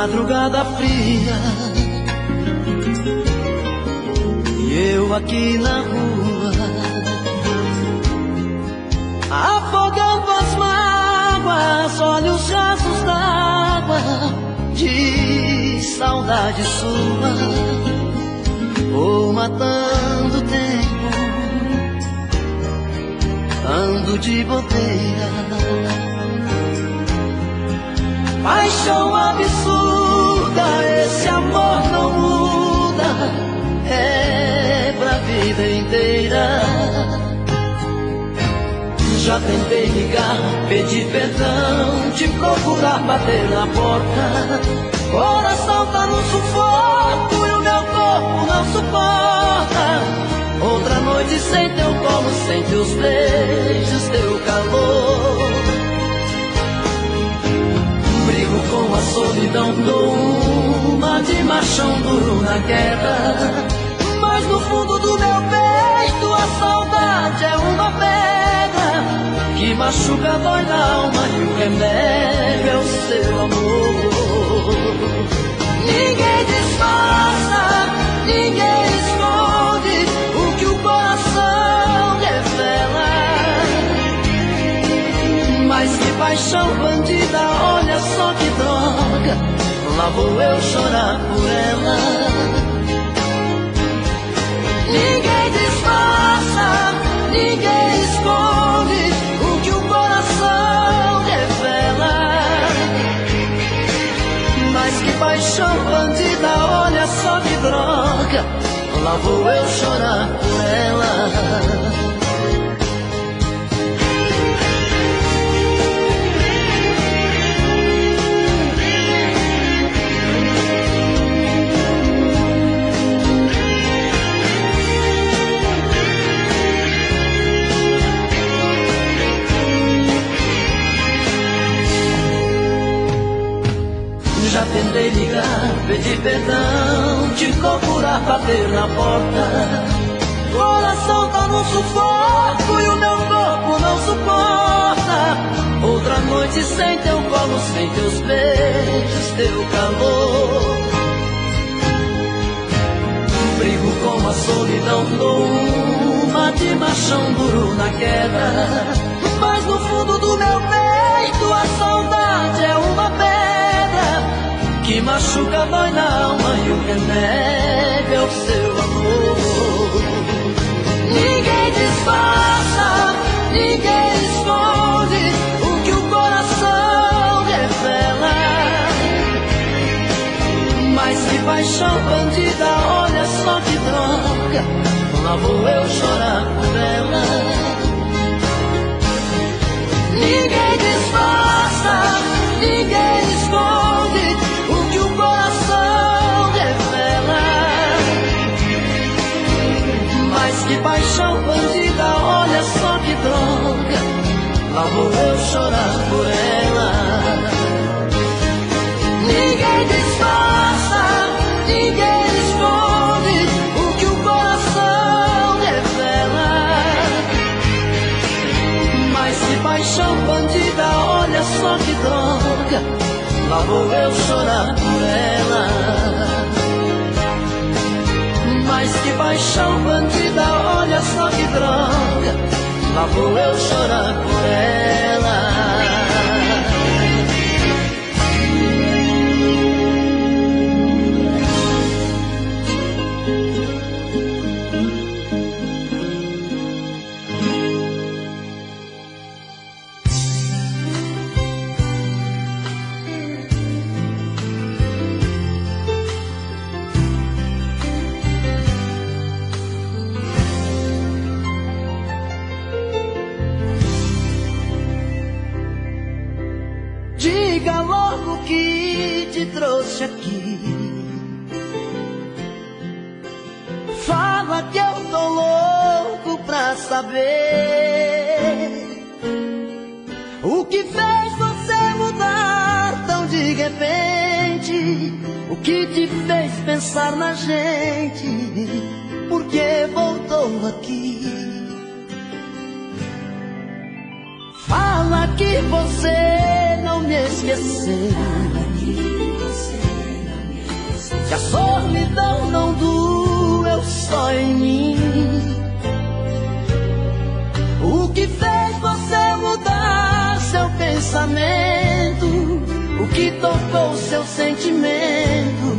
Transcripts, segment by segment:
madrugada fria, e eu aqui na rua, afogando as mágoas, olhos rasos d'água, de saudade sua. Vou matando o tempo, ando de bobeira. Paixão absurda, esse amor não muda, é pra vida inteira. Já tentei ligar, pedir perdão, te procurar, bater na porta. Coração tá no sufoco e o meu corpo não suporta. Outra noite sem teu colo, sem teus beijos, teu calor. Brigo com a solidão, dou uma de machão duro na queda. Mas no fundo do meu peito a saudade é uma pedra que machuca, dói na alma, e o remédio é o seu amor. Ninguém disfarça, ninguém esconde o que o coração revela. Mas que paixão bandida, olha só que droga, lá vou eu chorar por ela. Ninguém disfarça, ninguém esconde o que o coração revela. Mas que paixão bandida, olha só que droga, lá vou eu chorar por ela. Já tentei ligar, pedir perdão, te procurar, bater na porta. Coração tá no sufoco e o meu corpo não suporta. Outra noite sem teu colo, sem teus beijos, teu calor. Brigo com a solidão, dou uma de machão duro na queda. Mas no fundo do meu peito a saudade é uma pedra que machuca, dói na alma, e o remédio é o seu amor. Ninguém disfarça, ninguém esconde o que o coração revela. Mas que paixão bandida, olha só que droga, lá vou eu chorar por ela. Ninguém disfarça, ninguém esconde o que o coração revela. Mas que paixão bandida, olha só que droga, lá vou eu chorar por ela. Ninguém disfarça, ninguém esconde o que o coração revela. Mas que paixão bandida, olha só que droga, lá vou eu chorar por ela. Mas que paixão bandida, olha só que droga, lá vou eu chorar por ela. Diga logo que te trouxe aqui. Fala que eu tô louco pra saber o que fez você mudar tão de repente. O que te fez pensar na gente? Por que voltou aqui? Fala que você não me esqueceu. que a solidão não doeu só em mim. O que fez você mudar seu pensamento? O que tocou seu sentimento?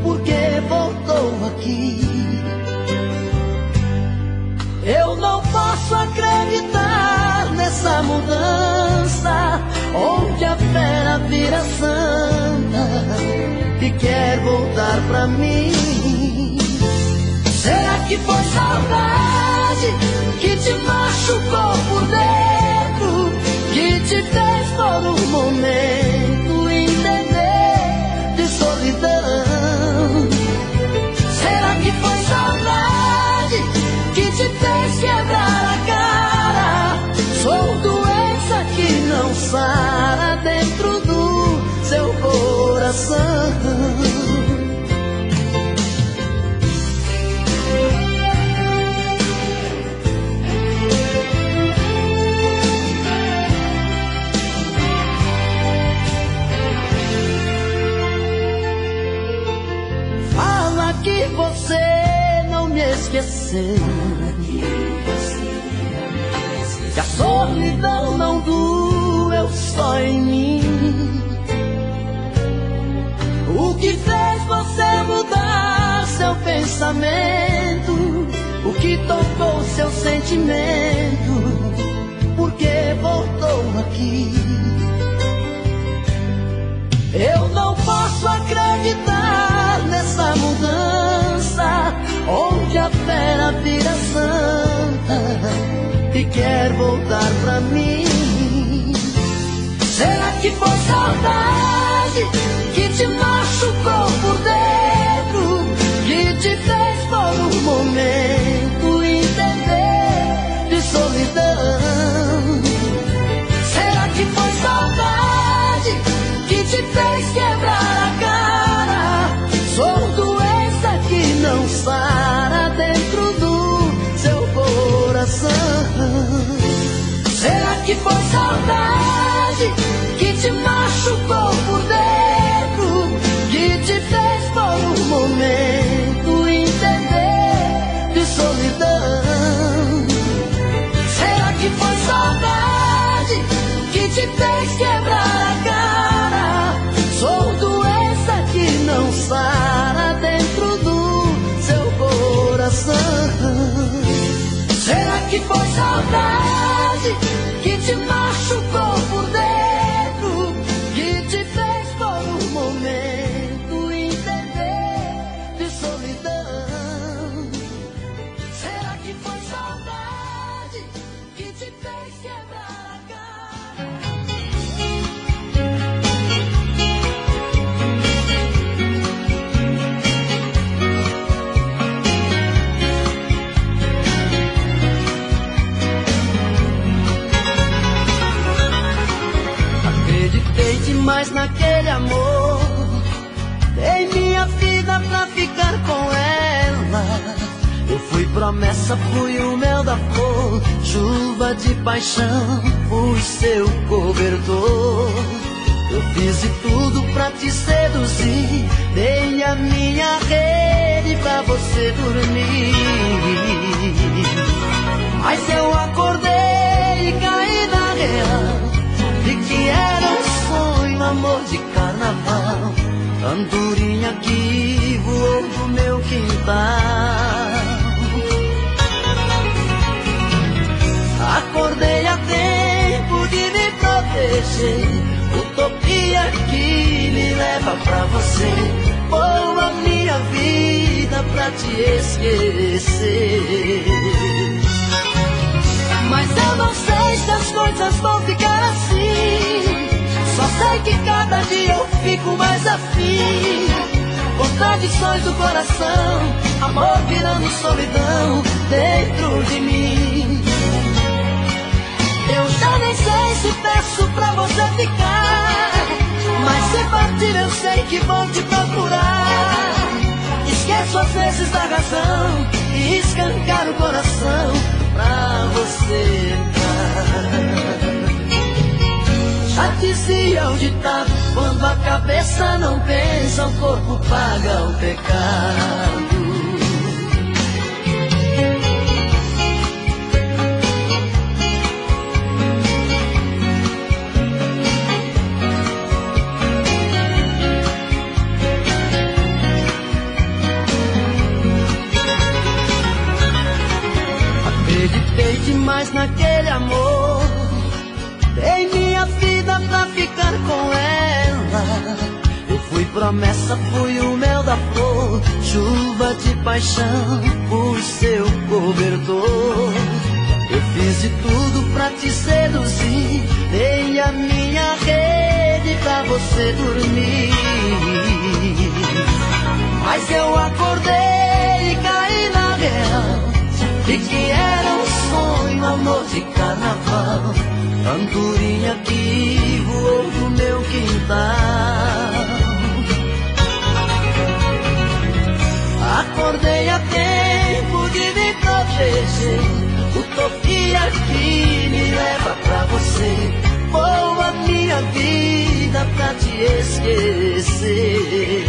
Por que voltou aqui? Eu não posso acreditar nessa mudança, onde a fera vira santa e quer voltar pra mim. Será que foi saudade que te machucou por dentro, que te fez por um momento entender de solidão? Será que foi saudade que te fez quebrar a cara? Sou doença que não sara dentro do seu coração. Fala que você não me esqueceu, que a solidão não doeu só em mim. O que fez você mudar seu pensamento? O que tocou seu sentimento? Por que voltou aqui? Eu não posso acreditar nessa mudança, onde a fera vira santa e quer voltar pra mim. Será que foi saudade que te machucou por dentro, que te fez por um momento entender de solidão? Será que foi saudade que te fez quebrar a cara? Sou doença que não sara dentro do seu coração. Será que foi saudade que te machucou por dentro, que te fez por um momento entender de solidão? Será que foi saudade que te fez quebrar a cara? Sou doença que não sara dentro do seu coração. Será que foi saudade que te machucou por dentro, que te fez por um momento entender de solidão? Será que foi saudade que te fez quebrar a cara? Demais naquele amor, dei minha vida pra ficar com ela. Eu fui promessa, fui o mel da flor, chuva de paixão, fui seu cobertor. Eu fiz de tudo pra te seduzir, dei a minha rede pra você dormir. Mas eu acordei e caí na real, vi que era um sonho, amor de carnaval, andorinha que voou do meu quintal. Acordei a tempo de me proteger, utopia que me leva pra você. Vou a minha vida pra te esquecer. Mas eu não sei se as coisas vão ficar assim, só sei que cada dia eu fico mais afim. Contradições do coração, amor virando solidão dentro de mim. Eu já nem sei se peço pra você ficar, mas se partir eu sei que vou te procurar. Esqueço às vezes da razão e escancar o coração pra você entrar. Já dizia o ditado: quando a cabeça não pensa, o corpo paga o pecado. Acreditei demais naquele amor, dei minha vida pra ficar com ela. Eu fui promessa, fui o mel da flor, chuva de paixão, fui seu cobertor. Eu fiz de tudo pra te seduzir, dei a minha rede pra você dormir. Mas eu acordei e caí na real, e que era um sonho, amor de carnaval, andorinha que voou no meu quintal. Acordei a tempo de me proteger, utopia que me leva pra você, vou a minha vida pra te esquecer.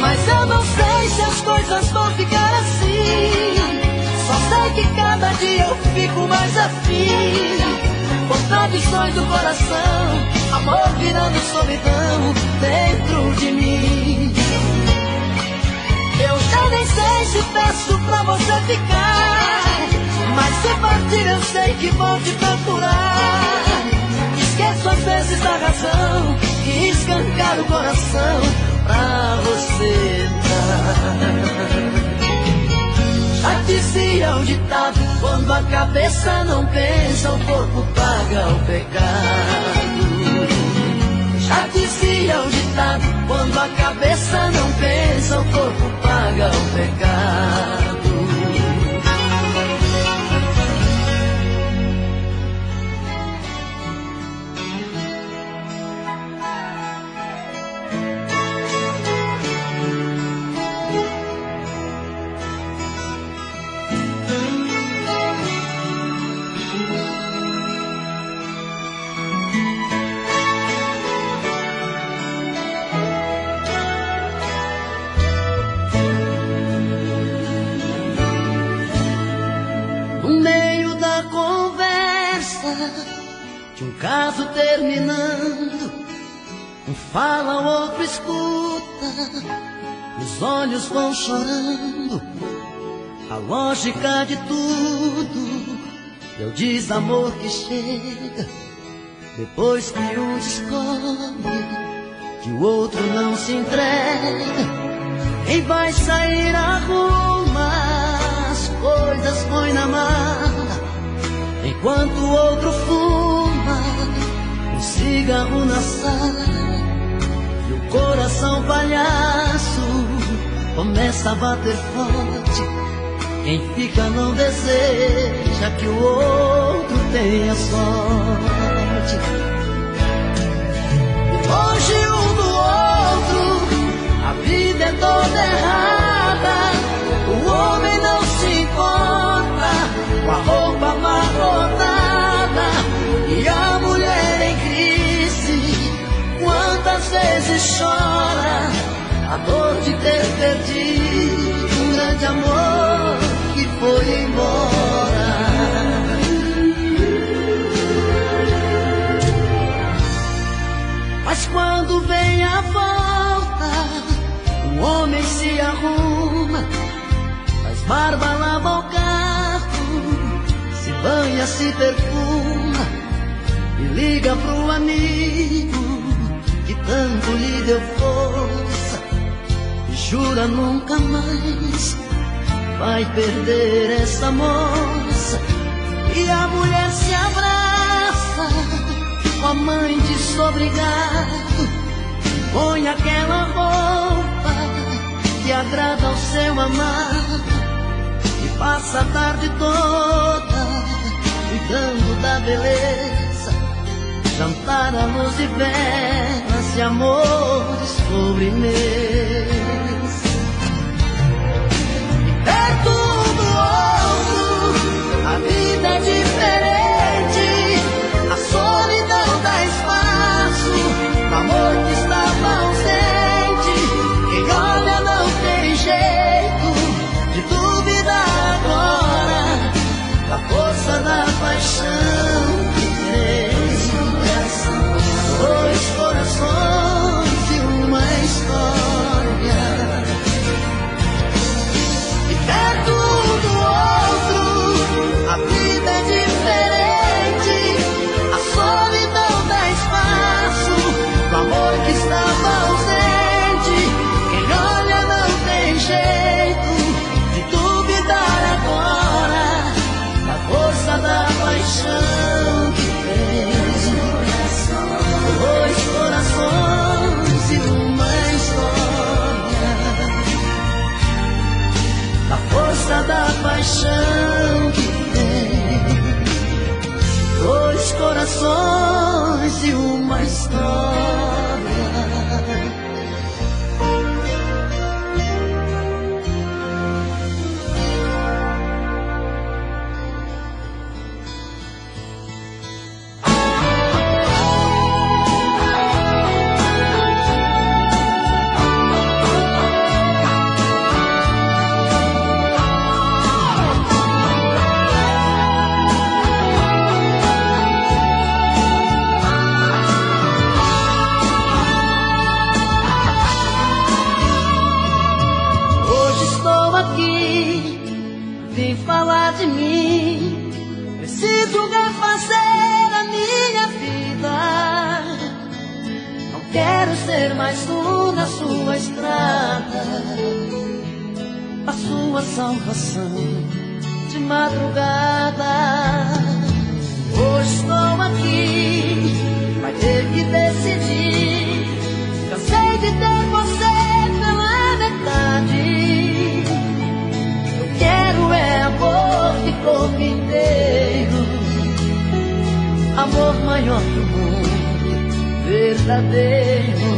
Mas eu não sei se as coisas vão ficar assim, só sei que cada dia eu fico mais afim. Contradições do coração, amor virando solidão dentro de mim. Eu já nem sei se peço pra você ficar, mas se partir eu sei que vou te procurar. Esqueço às vezes da razão e escancar o coração pra você dar. Já dizia o ditado: quando a cabeça não pensa, o corpo paga o pecado. Já dizia o ditado: quando a cabeça não pensa, o corpo paga o pecado. De um caso terminando, um fala, o outro escuta, os olhos vão chorando. A lógica de tudo é o desamor que chega depois que um descobre que o outro não se entrega. Quem vai sair arruma as coisas, põe na mala, enquanto o outro fuma um cigarro na sala. E o coração palhaço começa a bater forte. Quem fica não deseja que o outro tenha sorte. Longe um do outro, a vida é toda errada. O homem não se importa com a roupa amarrotada e a mulher em crise. Quantas vezes chora a dor de ter perdido um grande amor que foi embora. Mas quando vem a volta, o homem se arruma, faz barba, lava o carro, se banha, se perfuma e liga pro amigo que tanto lhe deu força e jura nunca mais vai perder essa moça. E a mulher se abraça com a mãe desobrigado, põe aquela roupa que agrada ao seu amado e passa a tarde toda cuidando da beleza, jantar à luz de velas e amores sobre mesa. E perto um do outro a vida é diferente, a solidão dois corações e uma história. Vem falar de mim, preciso refazer a minha vida. Não quero ser mais um na sua estrada, a sua salvação de madrugada. Hoje estou aqui, vai ter que decidir. Cansei de ter você pela metade. Quero é amor de corpo inteiro, amor maior que o mundo, verdadeiro.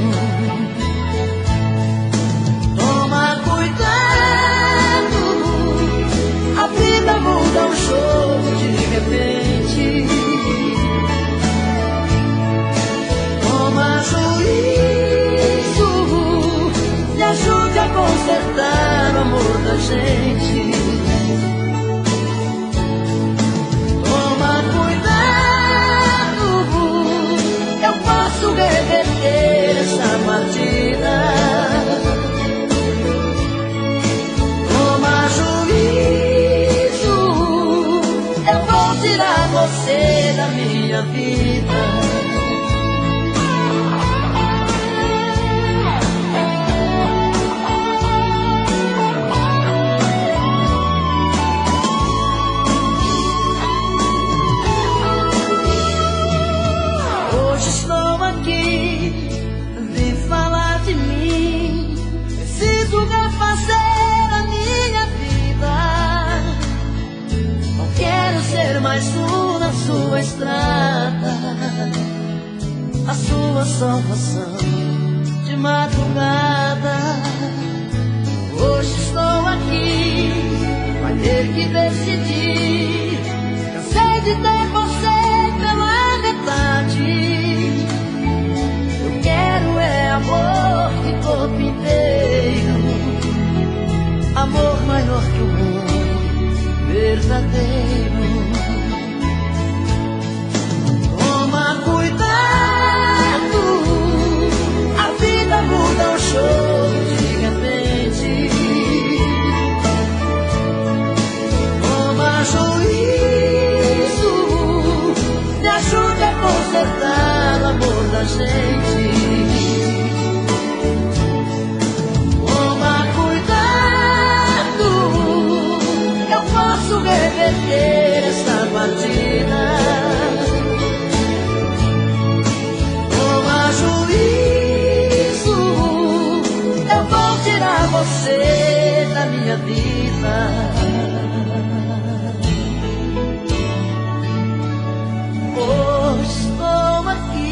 Toma cuidado, a vida muda um jogo de repente. Toma juízo, me ajude a consertar o amor da gente. Toma cuidado, eu posso reverter essa partida. Toma juízo, eu vou tirar você da minha vida. Mais um na sua estrada, a sua salvação de madrugada. Hoje estou aqui, vai ter que decidir. Cansei de ter você pela metade. Eu quero é amor de corpo inteiro, amor maior que o mundo, verdadeiro. Cuidado, a vida muda um jogo de repente. Toma juízo, me ajude a consertar o amor da gente. Toma cuidado, eu posso reverter essa partida. Tirar você da minha vida. Hoje estou aqui.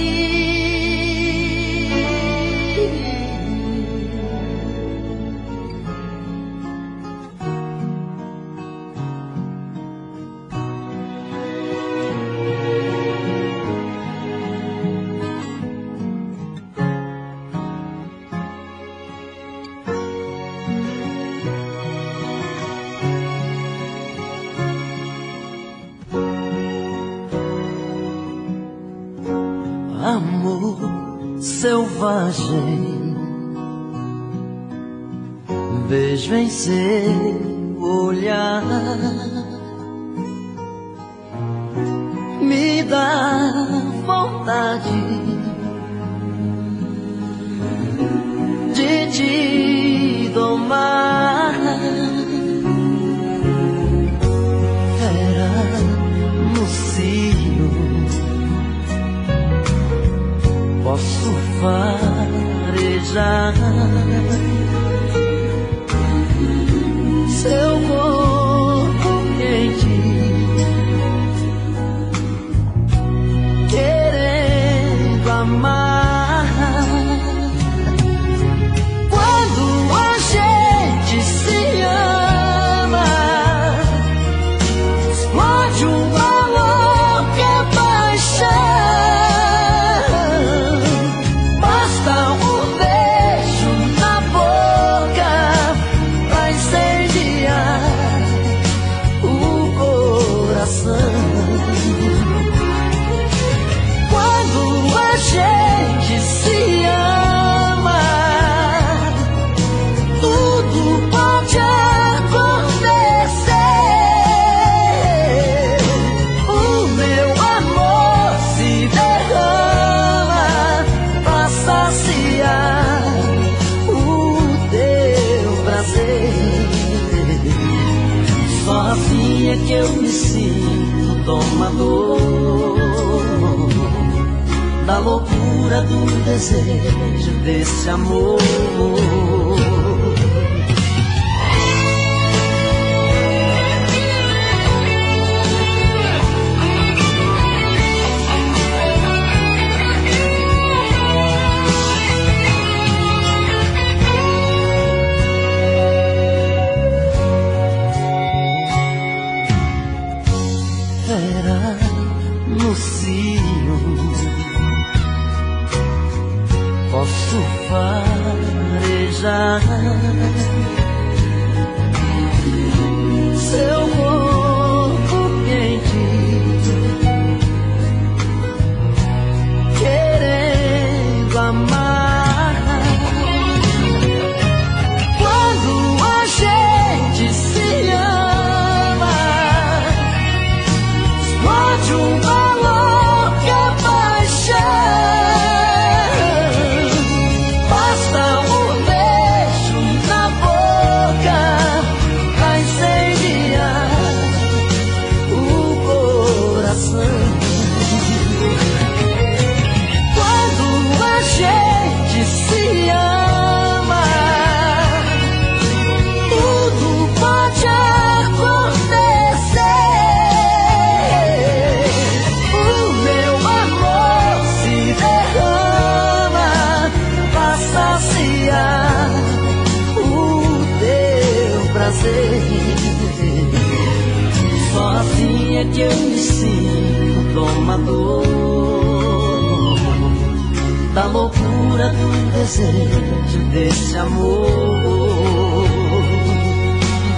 Amor selvagem, vejo em seu olhar, me dá vontade de te domar. Fera no cio, posso farejar seu corpo quente, domador da loucura do desejo desse amor. No cio posso farejar seu corpo quente, querendo amar. Quando a gente se ama, explode uma louca paixão. Basta um beijo na boca pra incendiar o coração. Quando a gente se ama, tudo pode acontecer. O meu amor se derrama pra saciar o teu prazer. Só assim é que eu me sinto domador da loucura do desejo desse amor,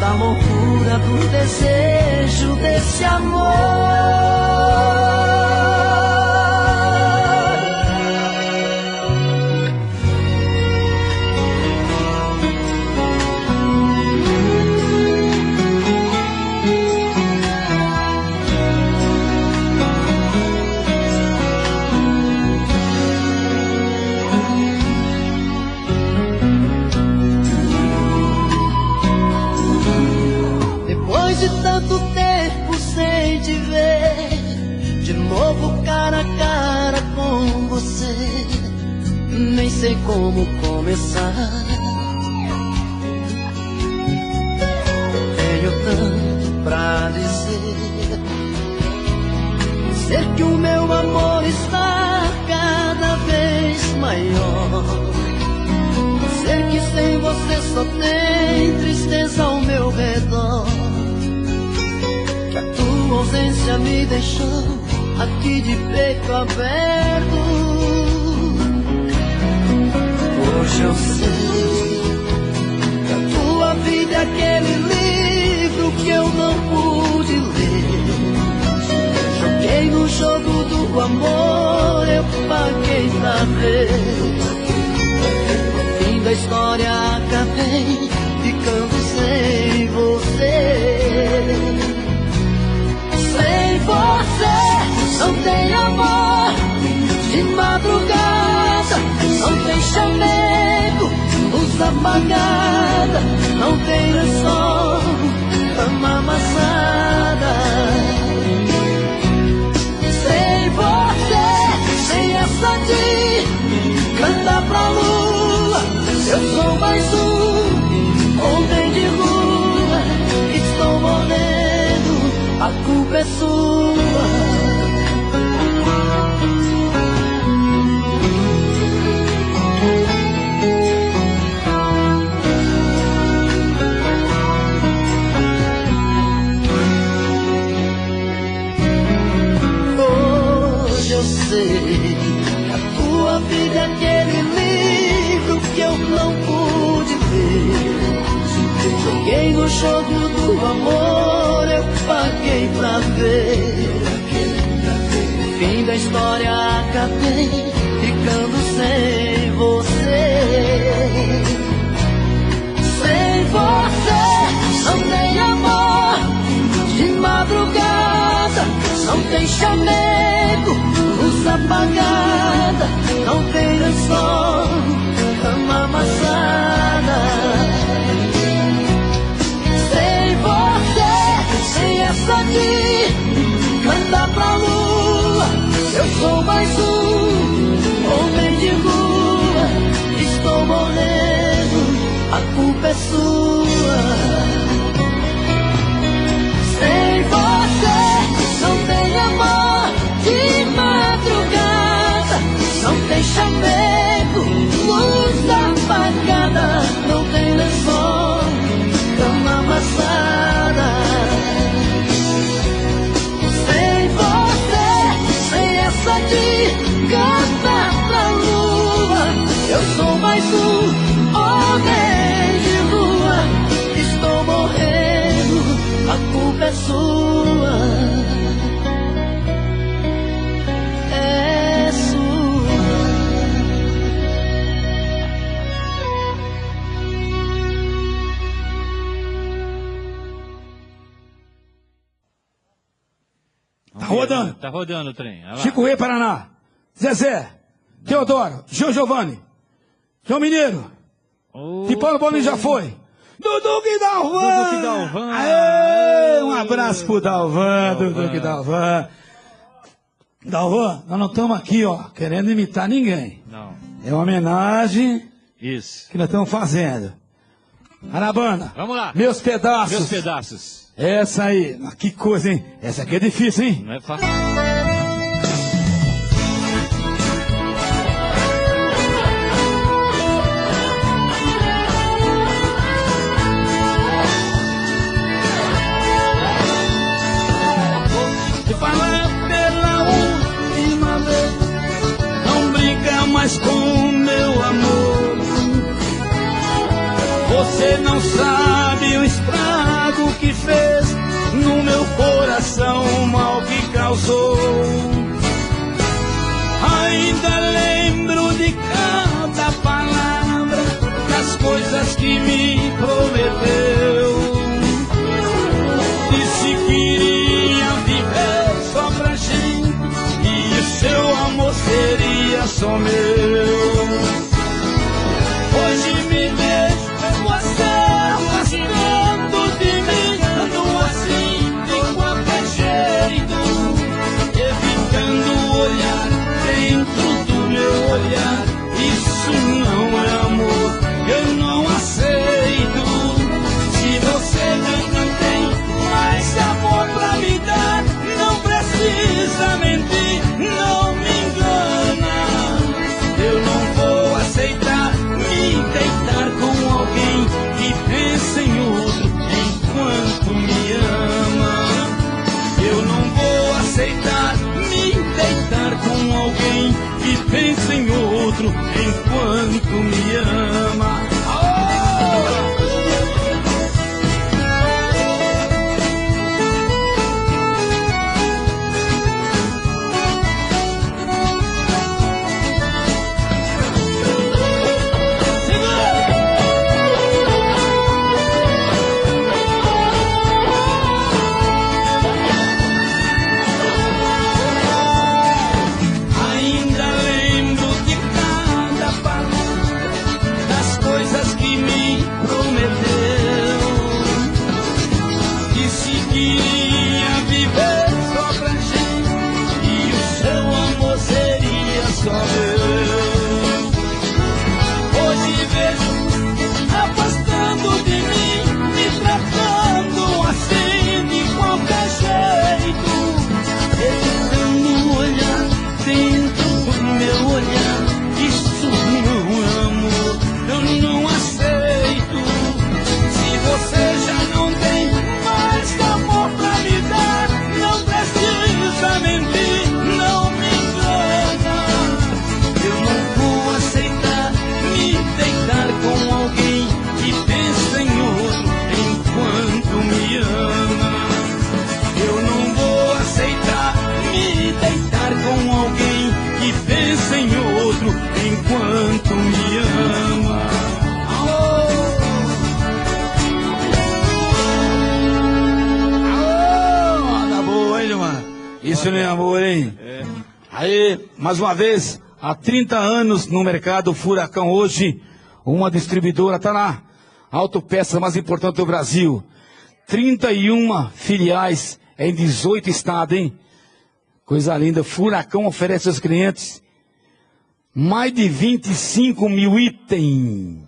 da loucura do desejo desse amor. Depois de tanto tempo sem te ver, de novo cara a cara com você, nem sei como começar. Tenho tanto pra dizer, ser que o meu amor está cada vez maior, ser que sem você só tem tristeza ao meu redor, que a tua ausência me deixou aqui de peito aberto. Hoje eu sei que a tua vida é aquele livro que eu não pude ler. Joguei no jogo do amor, eu paguei pra ver. No fim da história acabei ficando sem você. Sem você não tem amor de madrugada, não tem chamego, luz apagada, não tem lençol, cama amassada. Sem você, sem essa de cantar pra lua, eu sou mais um homem de rua, estou morrendo, a culpa é sua. Hoje eu sei que a tua vida é aquele livro que eu não pude ver. Joguei no jogo do amor, eu paguei pra ver. No fim da história acabei ficando sem você. Sem você não tem amor de madrugada, não tem chamego, luz apagada, não tem lençol, cama amassada. Sem você, sem essa de cantar pra culpa é sua. Sem você não tem amor de madrugada, não tem chamego, luz apagada, não tem lençol, cama amassada. Sem você, sem essa dica pra lua, eu sou mais um homem de rua. Estou morrendo, a culpa é sua. É sua. Tá rodando. Tá rodando o trem. Chico Rei, Paraná. Zezé, Teodoro, Gil Giovanni, João Mineiro, Tipano Bolinho já foi. Dudu que Dalvan. Dudu que Dalvan. Aê, um abraço pro Dalvan, Dudu que Dalvan. Dalvan, nós não estamos aqui, ó, querendo imitar ninguém. Não. É uma homenagem Isso. que nós estamos fazendo. Arabana. Vamos lá. Meus pedaços. Meus pedaços. Essa aí. Que coisa, hein? Essa aqui é difícil, hein? Não é fácil. Mas com meu amor, você não sabe o estrago que fez no meu coração, o mal que causou. Ainda lembro de cada palavra, das coisas que me prometeu. Disse que iria viver só pra gente e o seu amor seria só meu. Hoje me vejo você afastando de mim, ando assim de qualquer jeito, evitando olhar dentro do meu olhar. Isso não é amor, eu não aceito. Se você não tem mais amor pra me dar, não precisa mentir, não me engana. Eu não vou aceitar me deitar com alguém que pensa em outro enquanto me ama. Eu não vou aceitar me deitar com alguém que pensa em outro enquanto me ama. Enquanto me ama. Tá boa, hein, mano? Isso não é amor, hein? É. Aí, mais uma vez, há 30 anos no mercado Furacão. Hoje, uma distribuidora tá na autopeça mais importante do Brasil. 31 filiais em 18 estados, hein? Coisa linda. Furacão oferece aos clientes mais de 25 mil itens.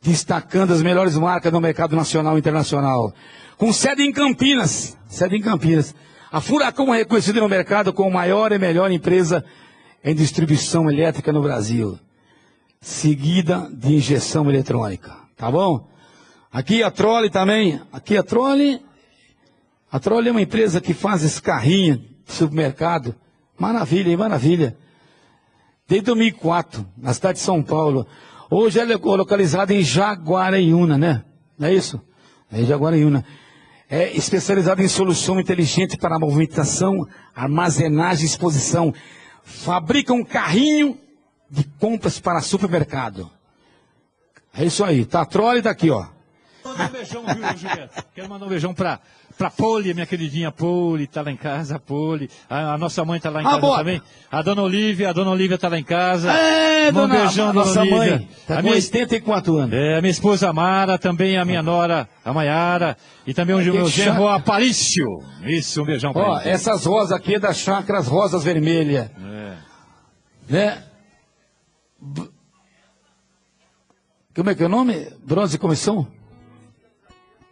destacando as melhores marcas no mercado nacional e internacional. Com sede em Campinas. A Furacão é reconhecida no mercado como a maior e melhor empresa em distribuição elétrica no Brasil. Seguida de injeção eletrônica. Tá bom? Aqui a Trolley também. Aqui a Trolley é uma empresa que faz esse carrinho de supermercado. Maravilha, hein? Maravilha. Desde 2004, na cidade de São Paulo. Hoje ela é localizada em Jaguariúna, né? Não é isso? É Jaguariúna. É especializada em solução inteligente para movimentação, armazenagem e exposição. Fabrica um carrinho de compras para supermercado. É isso aí. Tá a Trolley daqui, ó. Mandar um beijão, viu, Gilberto? Quero mandar um beijão pra Poli, minha queridinha Poli, tá lá em casa, Poli. A nossa mãe tá lá em casa também. A dona Olívia tá lá em casa. Um beijão, dona nossa Olívia. mãe. Tá com 84 anos. A minha esposa Mara, também a minha nora, a Maiara. E também o meu genro Aparício. Isso, um beijão pra ele. Essas rosas aqui é da Chácaras Rosas Vermelhas. Né? Como é que é o nome? Bronze Comissão?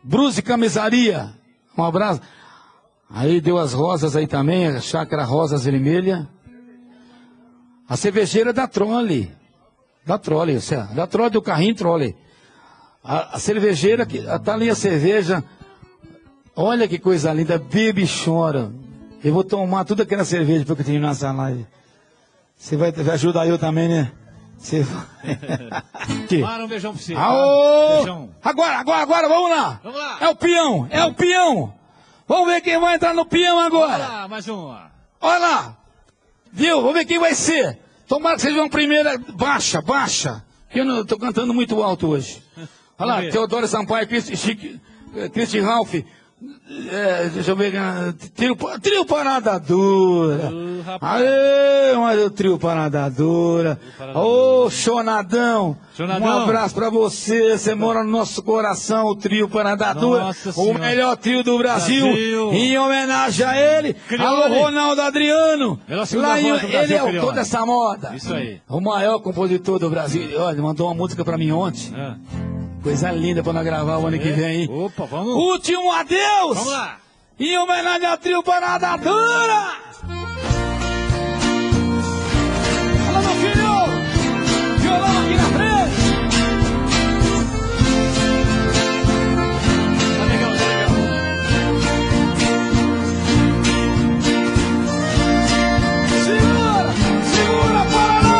Bruse Camisaria. Um abraço. Aí deu as rosas aí também, a Chácara Rosas Vermelha. A cervejeira da Trolley. Da Trolley do carrinho Trolley. A cervejeira, tá ali a cerveja. Olha que coisa linda, bebe e chora. Eu vou tomar tudo aquela cerveja para eu terminar essa live. Você vai ajudar eu também, né? Você vai. Mara, um beijão pra você. Aô! Agora, vamos lá. É o peão. Vamos ver quem vai entrar no peão agora. Olha lá, mais uma. Olha lá. Viu? Vamos ver quem vai ser. Tomara que seja uma primeira baixa. Eu não tô cantando muito alto hoje. Olha lá, Teodoro Sampaio, Cristi Ralph. Deixa eu ver. Trio Parada Dura. Aê, mas o Trio Parada Dura. Ô, Chonadão. Um abraço pra você. Você mora no nosso coração, o Trio Parada Dura. O melhor trio do Brasil. Em homenagem a ele. Alô, Ronaldo Adriano. Ele é o autor dessa moda. Isso aí. O maior compositor do Brasil. Olha, mandou uma música pra mim ontem. Coisa linda pra nós gravar o ano que vem, hein? Opa, vamos. Último adeus! Vamos lá! Em homenagem ao Trio Parada Dura! Fala, meu filho! Violão aqui na frente! Tá legal. Segura, Paraná!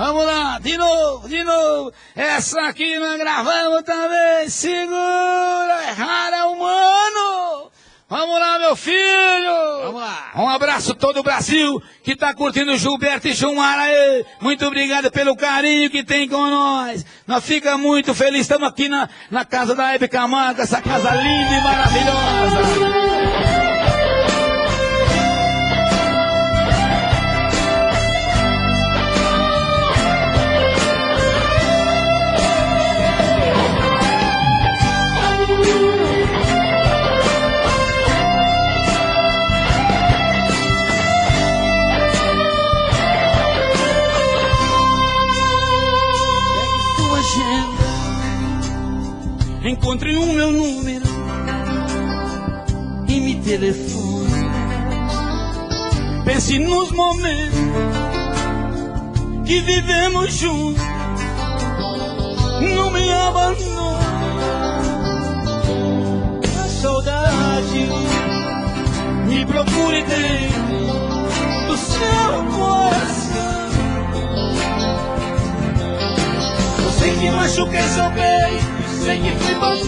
Vamos lá, de novo. Essa aqui nós gravamos também. Segura, é rara, é humano. Vamos lá, meu filho. Vamos lá. Um abraço todo o Brasil que tá curtindo o Gilberto e Gilmar aí. Muito obrigado pelo carinho que tem com nós. Nós ficamos muito felizes. Estamos aqui na casa da Hebe Camargo, essa casa linda e maravilhosa. Encontre o meu número e me telefone. Pense nos momentos que vivemos juntos. Não me abandone. A saudade me procure dentro do seu coração. Eu sei que machuquei seu peito, sei que fui bandido,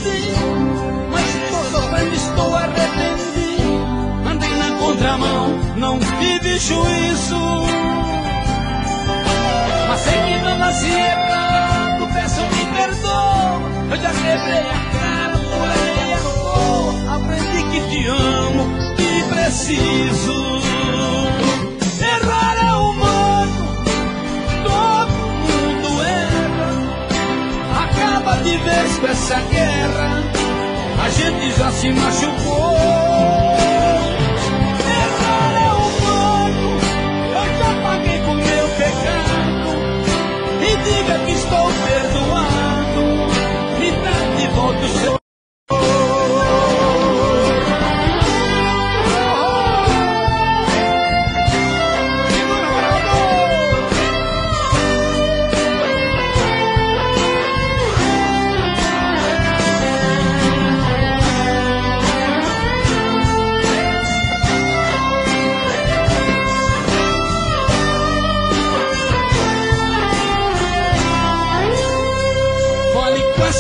mas estou sofrendo, estou arrependido. Andei na contramão, não tive juízo. Mas sei que não nasci errado, peço me perdoa. Eu já quebrei a cara, por aí eu aprendi que te amo e preciso. Errar é humano, todo mundo erra. Acaba de vez com essa guerra, a gente já se machucou. Errar é humano, eu já paguei com meu pecado. E diga que estou perdoado, me dá de volta o seu.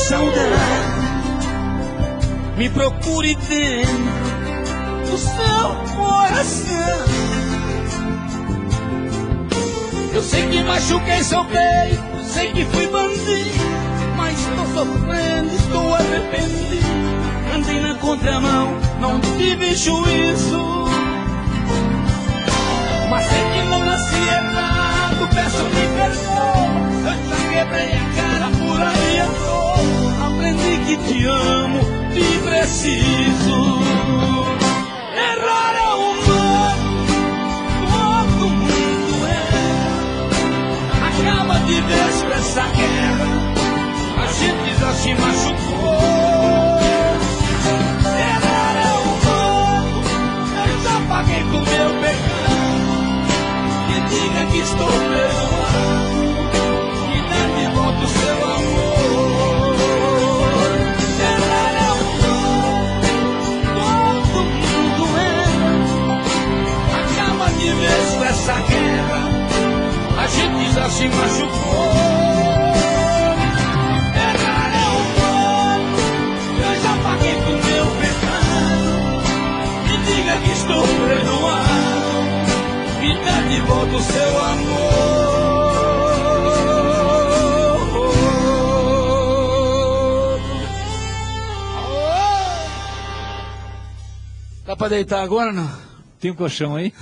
Saudade, me procure dentro do seu coração. Eu sei que machuquei seu peito, sei que fui bandido, mas estou sofrendo, estou arrependido. Andei na contramão, não tive juízo. Mas sei que não nasci errado, peço me perdoa. Eu já quebrei a cara, por aí andou. Aprendi que te amo e preciso. Errar é humano, todo mundo erra. Acaba de vez com essa guerra, a gente já se machucou. Errar é humano, eu já paguei com meu pecado. E diga que estou perdoado, e dá de volta o seu amor. Essa guerra, a gente já se machucou. Errar é humano, eu já paguei com meu pecado. Me diga que estou perdoado, me dá de volta o seu amor. Dá pra deitar agora, não? Tem um colchão aí?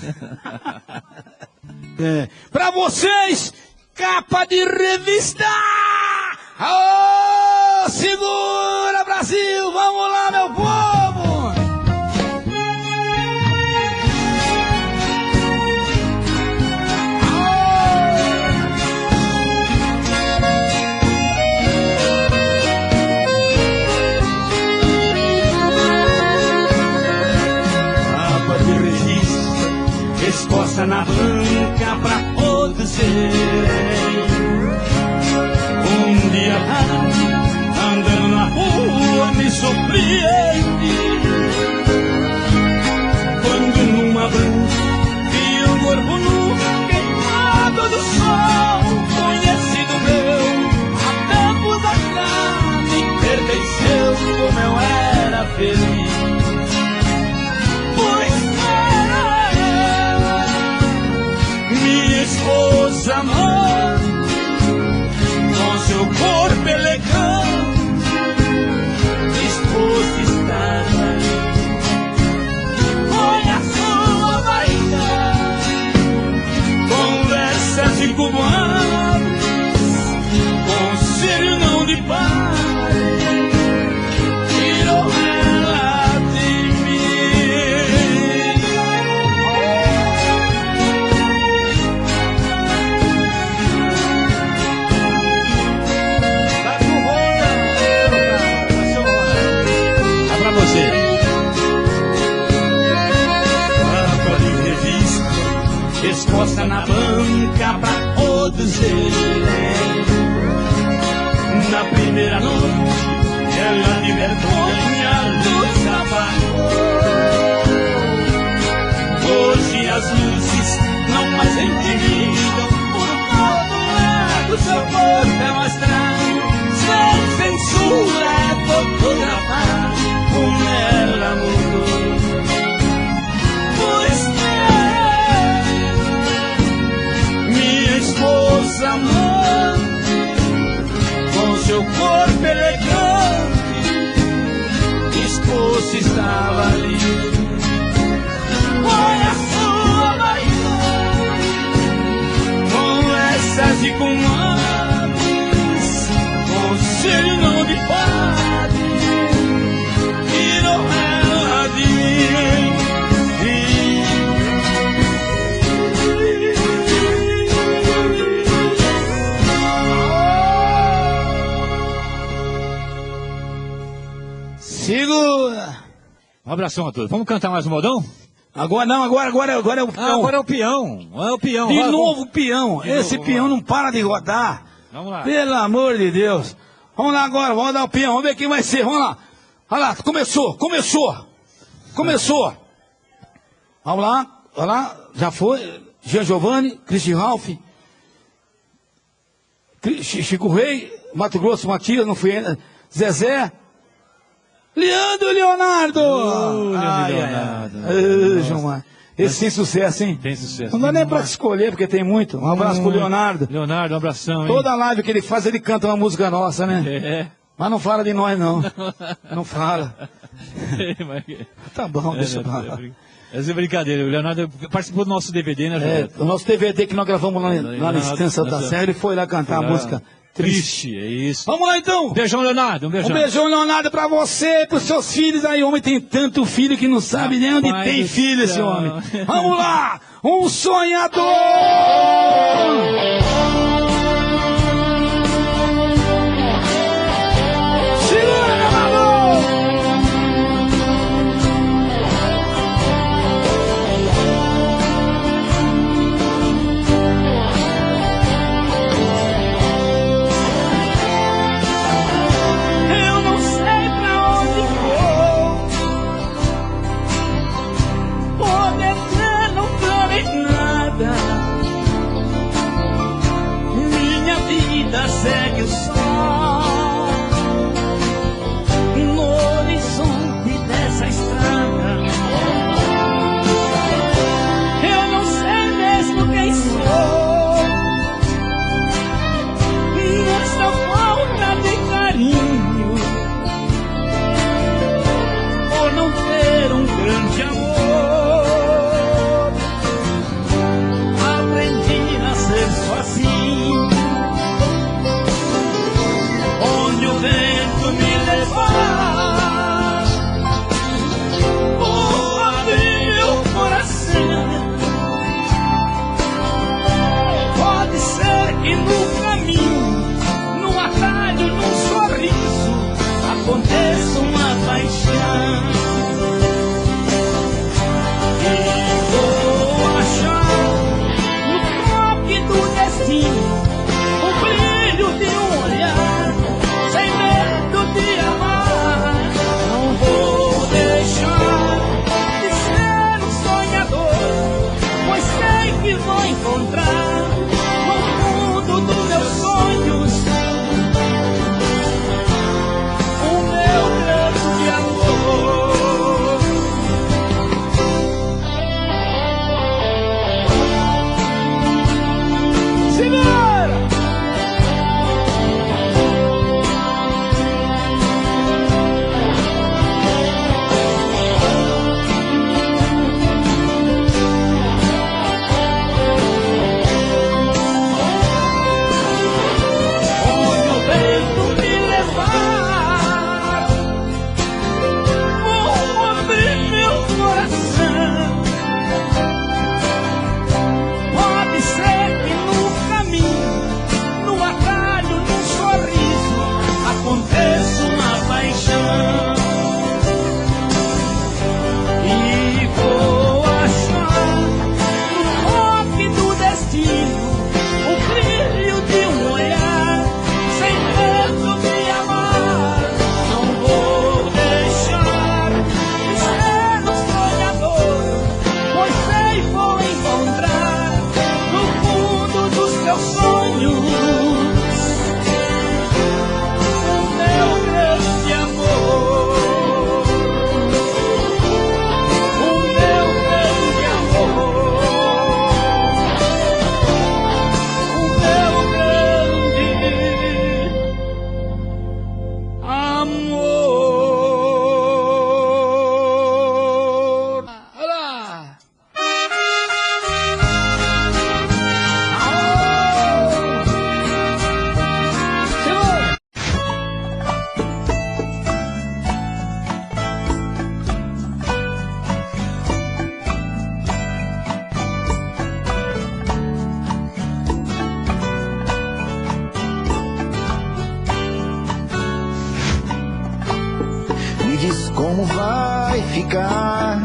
É. Pra vocês, capa de revista! Aô, segura Brasil! Vamos lá, meu povo! Capa de revista, exposta na banca pra todos verem. Um dia andando na rua me surpreende, quando numa banca vi um corpo nu queimado do sol. na banca pra todos verem. Na primeira noite, ela de vergonha a luz apagou. Hoje as luzes não mais intimidam. Por todo lado seu corpo é mostrado, sem censura é fotografar. Como ela mudou. Pois é, minha esposa amante, com seu corpo elegante, esposa estava ali. Olha a sua vaidade, com essas e com aves, com signo de padre, virou ela de segura. Um abração a todos. Vamos cantar mais um modão? Agora não, agora é o peão. Agora é o peão. É o peão. De novo o peão. Esse peão não para de rodar. Vamos lá. Pelo amor de Deus. Vamos lá agora, vamos dar o peão. Vamos ver quem vai ser. Vamos lá. Olha lá, começou. Vamos lá. Já foi. Jean Giovanni, Cristian Ralph, Chico Rei, Mato Grosso, Matias, não fui ainda. Zezé. Leandro Leonardo! Leonardo. João, esse tem sucesso, hein? Tem sucesso. Não dá nem pra escolher, porque tem muito. Um abraço pro Leonardo. Leonardo, um abração, hein? Toda live que ele faz, ele canta uma música nossa, né? É. Mas não fala de nós, não. Não fala. Tá bom, deixa pra lá. Essa é brincadeira. O Leonardo participou do nosso DVD, né, Gilberto? O nosso DVD que nós gravamos lá na Estância da Serra, ele foi lá cantar a música Triste. É isso. Vamos lá, então. Beijão, Leonardo. Um beijão. Um beijão, Leonardo, pra você, pros seus filhos aí. O homem tem tanto filho que não sabe nem onde tem filho, esse homem. Vamos lá. Um sonhador. Segura, Leonardo. Minha vida segue o sol no horizonte dessa estrada. Eu não sei mesmo quem sou, nessa falta de carinho, por não ter um grande amor. Sozinho, diz como vai ficar.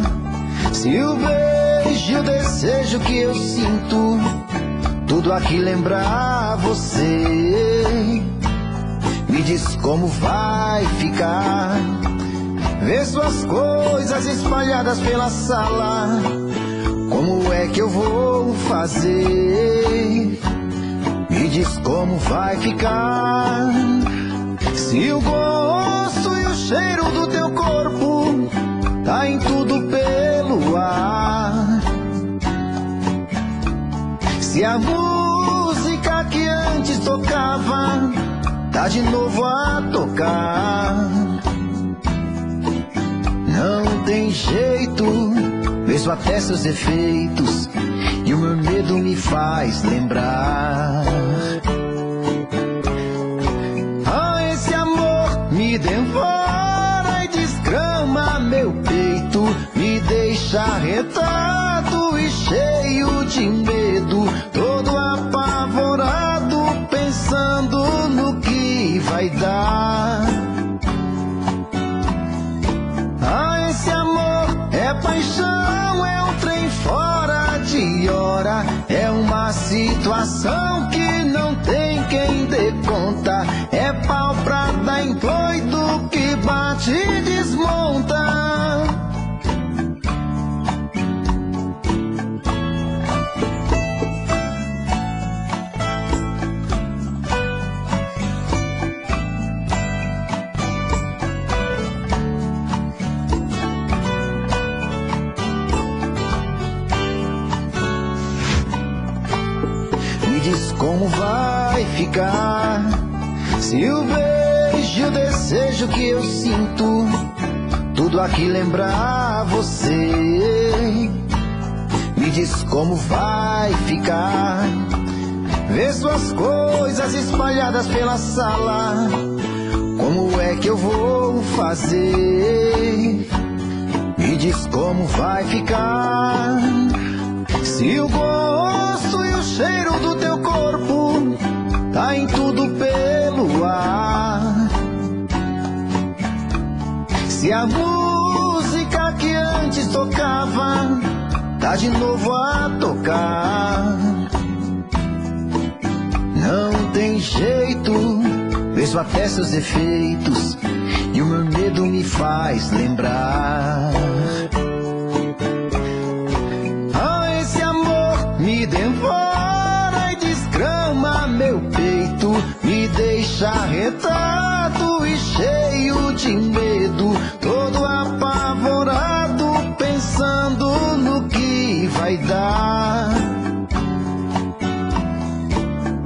Se o beijo e o desejo que eu sinto, tudo aqui lembrar você. Me diz como vai ficar. Ver suas coisas espalhadas pela sala, como é que eu vou fazer? Me diz como vai ficar. Se o gosto e o cheiro do teu corpo tá em tudo pelo ar. Se a música que antes tocava tá de novo a tocar. Não tem jeito, vejo até seus defeitos, e o meu medo me faz lembrar. Ah, esse amor me devora e desgrama meu peito, me deixa arretado e cheio de medo, todo apavorado, pensando no que vai dar. Ah, esse amor é paixão, é um trem fora de hora, é uma situação que não tem quem dê conta, é pau pra dar em doido que bate e desmonta. Como vai ficar? Se o beijo e o desejo que eu sinto, tudo aqui lembrar você. Me diz como vai ficar. Ver suas coisas espalhadas pela sala, como é que eu vou fazer? Me diz como vai ficar. Se o gosto e o cheiro do teu corpo tá em tudo pelo ar. Se a música que antes tocava tá de novo a tocar. Não tem jeito, vejo até seus defeitos, e o meu medo me faz lembrar. Me devora e desgrama meu peito, me deixa arretado e cheio de medo, todo apavorado, pensando no que vai dar.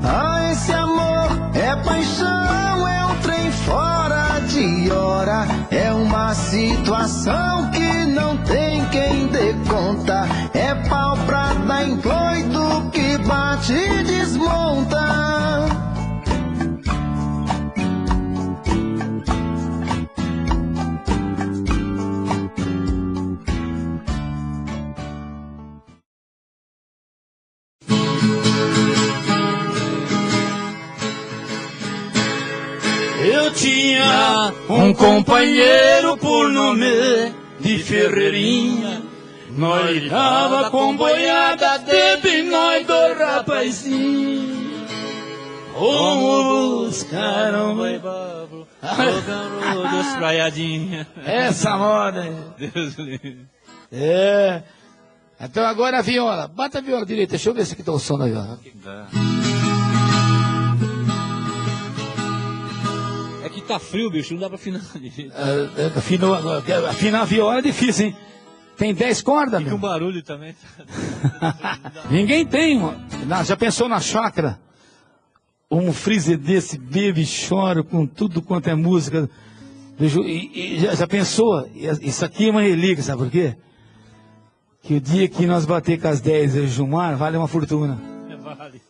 Ah, esse amor é paixão, é um trem fora de hora, é uma situação que não tem quem dê conta, é pau pra dar em doido que bate e desmonta. Eu tinha um companheiro por nome de Ferreirinha, nós lidava com boiada de nós do rapazinho. Vamos buscar um boi babo, dos praiadinha. Essa moda. Deus livre. É. Então agora a viola. Bata a viola direita, deixa eu ver se aqui tá o som da viola. É que tá frio, bicho, não dá pra afinar. Afinar a viola é difícil, hein? Tem 10 cordas, meu. E com barulho também. Ninguém tem. Já pensou na chácara? Um freezer desse, bebe e chora com tudo quanto é música. Já pensou? Isso aqui é uma relíquia, sabe por quê? Que o dia que nós bater com as 10 e Gilmar, vale uma fortuna. Vale.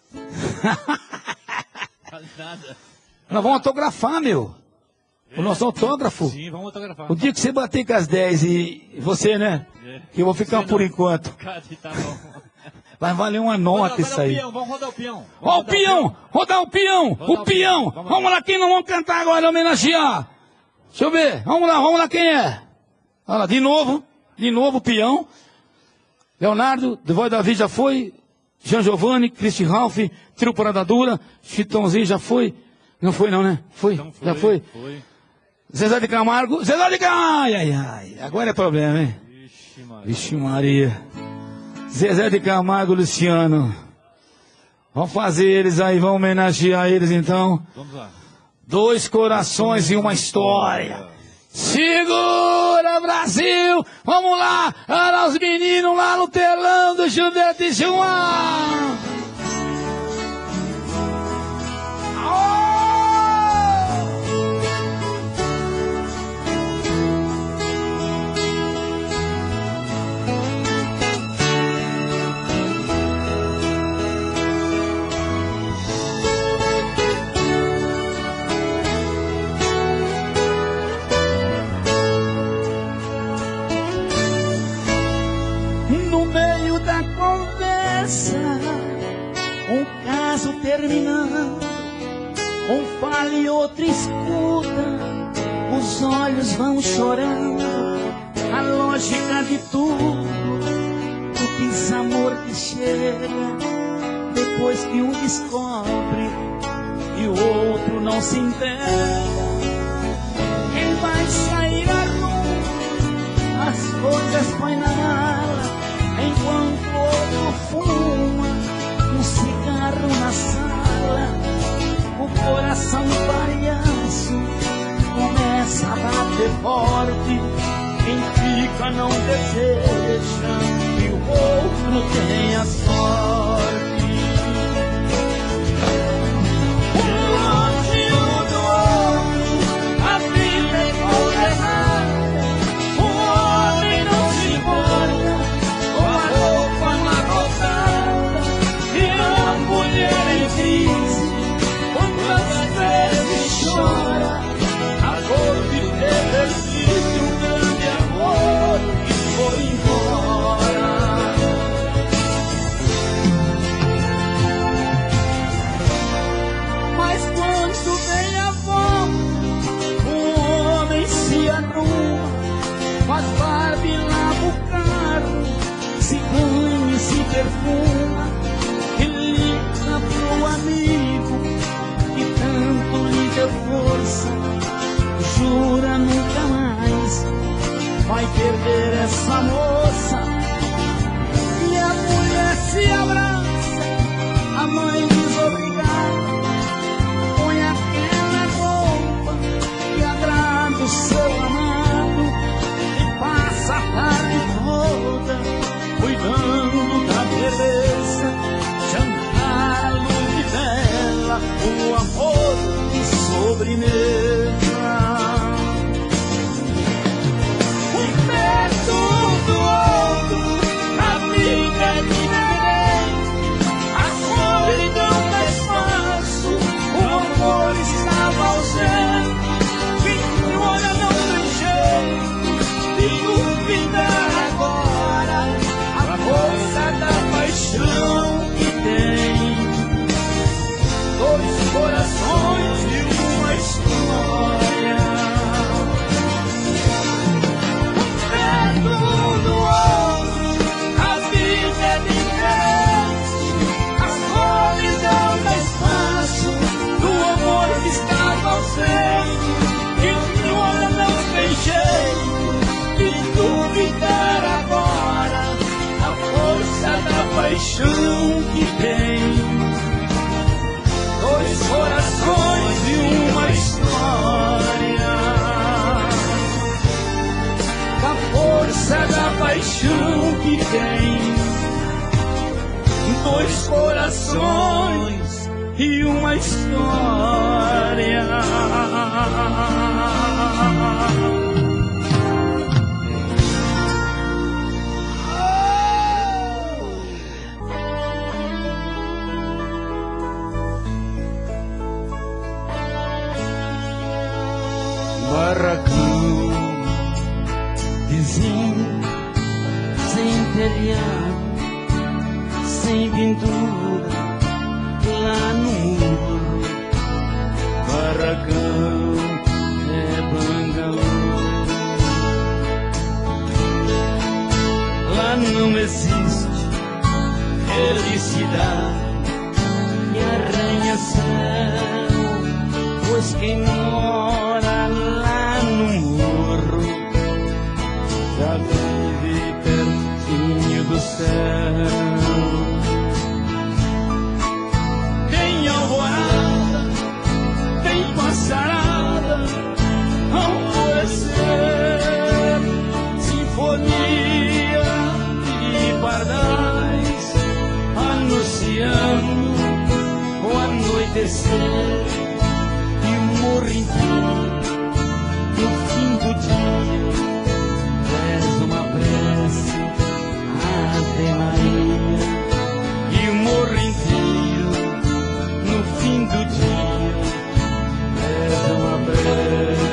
Vale nada. Nós vamos autografar, meu. O nosso autógrafo. Sim, vamos autografar. O dia que você bater com as 10 e você, né? Que eu vou ficar por enquanto. Tá bom. Vai valer uma nota isso aí. Vamos rodar o peão. Ó, o peão! Rodar o peão! O peão! Vamos lá, quem não vamos cantar agora, homenagear? Deixa eu ver. Vamos lá, quem é? Olha lá, de novo, peão. Leonardo, The Voz Davi já foi. Jean Giovanni, Christian Ralph, Trio Parada Dura, Chitãozinho já foi. Não foi não, né? Foi, então já foi. Zezé de Camargo, ai, agora é problema, hein? Vixe Maria. Zezé de Camargo, Luciano. Vamos fazer eles aí, vamos homenagear eles então. Vamos lá. 2 corações e uma história. Segura, Brasil! Vamos lá! Olha os meninos lá no telão do Juliette João! Um caso terminando, um fala e outro escuta, os olhos vão chorando, a lógica de tudo, o desamor que chega, depois que um descobre e o outro não se entrega. Quem vai sair à rua, as coisas põe na mala, enquanto o outro fuma um cigarro na sala. O coração palhaço começa a bater forte. Quem fica não deseja que o outro tenha sorte. Um longe do outro, a vida é condenada. O homem não se importa com a roupa amarrotada e a mulher em crise. Quantas vezes chora a dor de ter perdido um grande amor que foi embora. Mas quando vem a volta, o homem se arruma, faz barba e lava o carro, se banha e se perfuma, e liga pro amigo que tanto lhe deu força, jura nunca mais vai perder essa moça. E a mulher se abraça, a mãe desobrigada, põe aquela roupa que agrada o seu amado e passa a tarde toda cuidando da beleza, jantar à luz de vela, o amor de sobremesa. Um perto do outro, a vida é diferente, a solidão mais fácil, o amor estava ausente. Quem olha não tem jeito de duvidar agora a força da paixão que tem. Dois corações e uma história. Um perto do outro, a vida é diferente, a solidão mais fácil, do amor que estava ausente. Quem olha não tem jeito de duvidar agora a força da paixão que tem. Dois corações e uma história, da força da paixão que tem. Dois corações e uma história. Barracão, vizinho, sem telhado, sem pintura, lá no muro. Barracão, é bangão, Mas quem mora lá no morro já vive pertinho do céu. Tem alvorada, tem passarada, alvorecer, sinfonia e pardais anunciando o anoitecer. E morrinho no fim do dia fez uma prece, Ave Maria. E morrinho no fim do dia fez uma prece,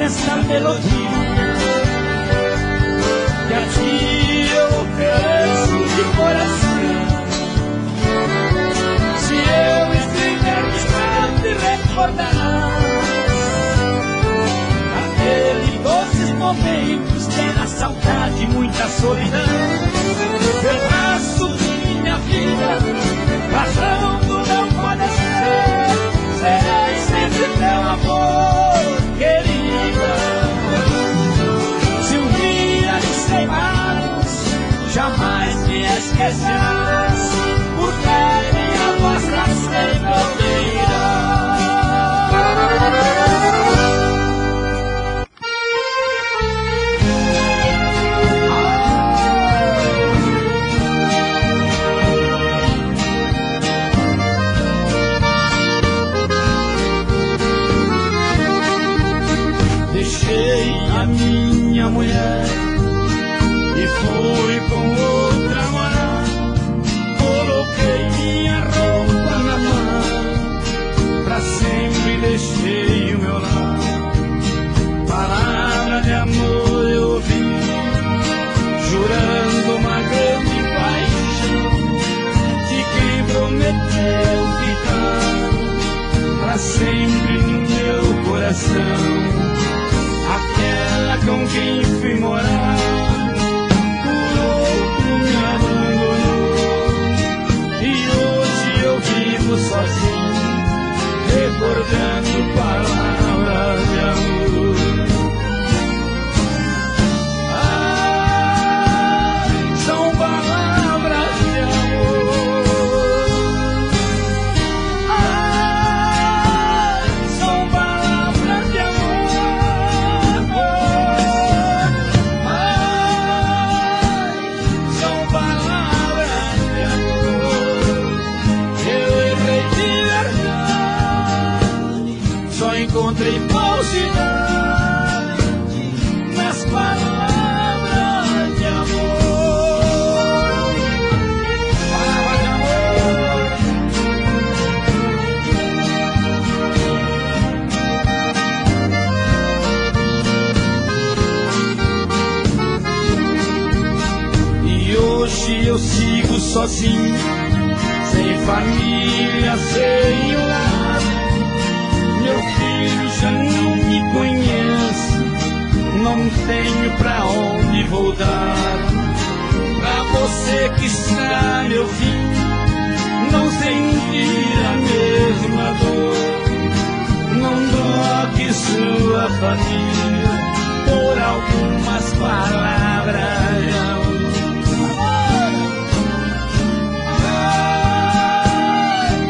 essa melodia que a ti eu ofereço de coração. Se eu estiver distante, recordarás aqueles doces momentos que na saudade muita solidão. Pedaço de minha vida, razão do meu padecer, serei sempre teu amor, querida. Se um dia nos queimarmos, jamais me esquecerás, porque minha voz pra sempre ouvirás. sempre no meu coração. Aquela com quem fui morar, por outro me abandonou. E hoje eu vivo sozinho, recordando palavras de amor. São palavras de amor. São palavras de amor. São palavras de amor. Eu errei de verdade, só encontrei falsidade nas palavras de amor. Palavras de amor. E hoje eu sigo sozinho, sem família, sem lar. Meu filho já não me conhece, não tenho pra onde voltar. Pra você que está me ouvindo, não sentir a mesma dor, não troque sua família por algumas palavras de amor.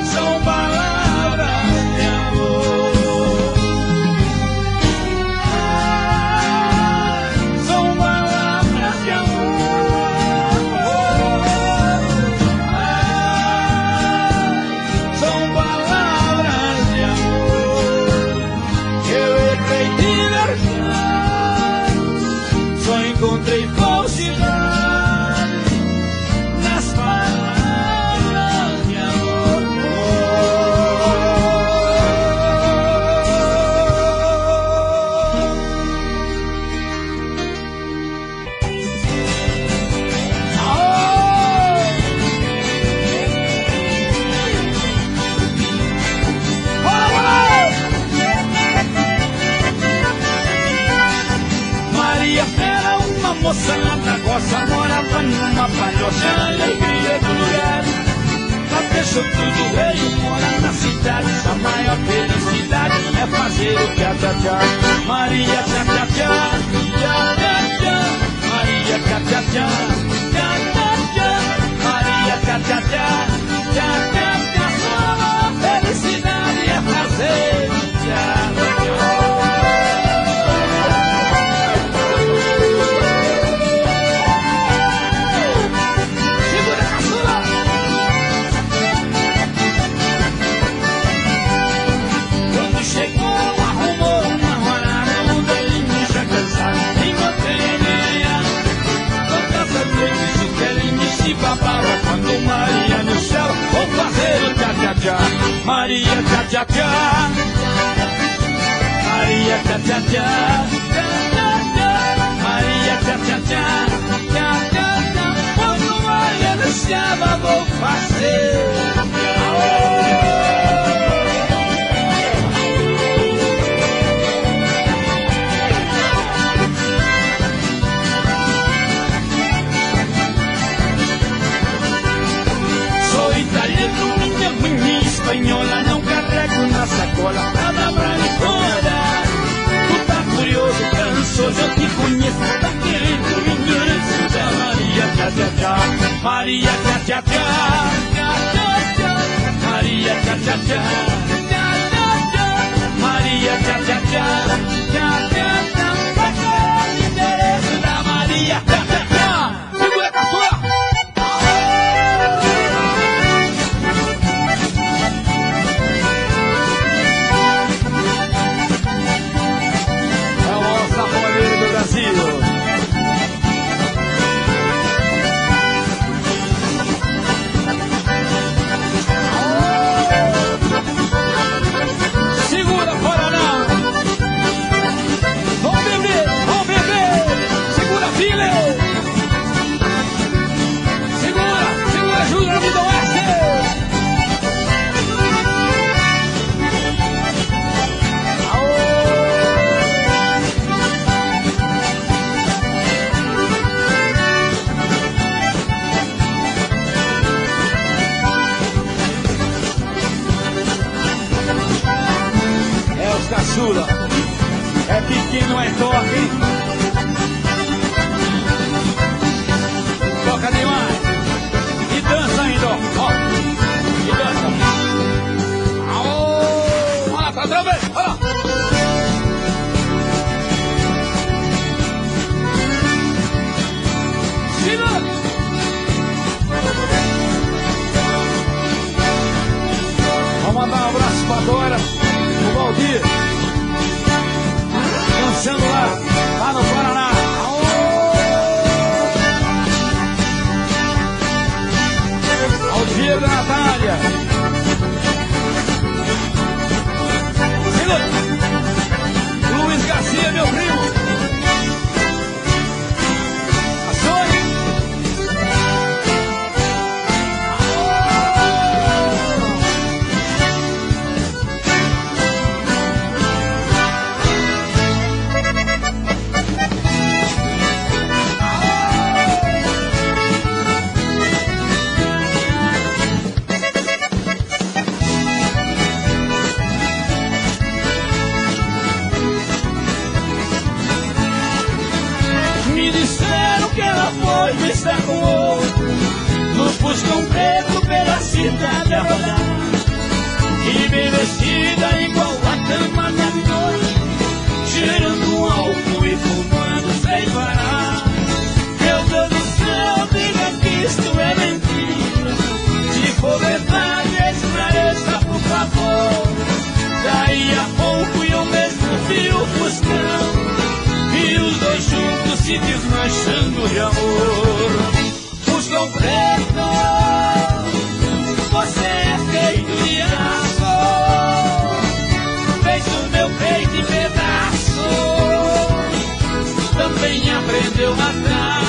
São palavras de amor. São palavras de amor. São palavras de amor. Eu errei de verdade, só encontrei falsidade nas palavras de amor. Maria era uma moça da roça, morava numa palhoça, alegria do lugar. Ela deixou tudo, veio morar na cidade. Sua maior felicidade é fazer o tchá-tchá-tchá. Maria tchá-tchá-tchá, tchá-tchá-tchá. Maria tchá-tchá-tchá, tchá-tchá-tchá. Maria tchá-tchá-tchá, tchá-tchá-tchá. Sua maior felicidade é fazer o tchá-tchá-tchá. Quando chegou, arrumou uma morada, um belinho já cansado, encontrei ideia. Tanta vezes que ele me se babava, quando Maria no céu, vou fazer o tchá-tchá-tchá. Maria tchá-tchá-tchá, Maria tchá-tchá-tchá, tchá-tchá-tchá. Maria tchá-tchá-tchá, tchá-tchá-tchá. Quando Maria no céu, vou fazer o tchá-tchá-tchá. Sou italiano, minha mãe espanhola, não carrego na sacola nada pra me incomodar. Tu tá curioso? caçula. É pequeno, é toque, hein? Toca demais. E dança ainda, ó. E dança. Aô! Olha lá, tá outra vez. Olha lá. Segura. Vamos mandar um abraço pra Dora, o Valdir. Dançando lá no Paraná. Ao Diego da Natália. Segura. Luiz Garcia, meu primo. A Sônia. Foi vista com outro no Fuscão preto pela cidade a rodar, e bem vestida igual a dama da noite, cheirando um álcool e fumando sem parar. Meu Deus do céu, diga que isto é mentira. Se for verdade, esclareça por favor. Daí a pouco eu mesmo vi o Fuscão e os dois juntos se desmanchando de amor. Fuscão preto, você é feito de aço, fez o meu peito em pedaços, também aprendeu a matar.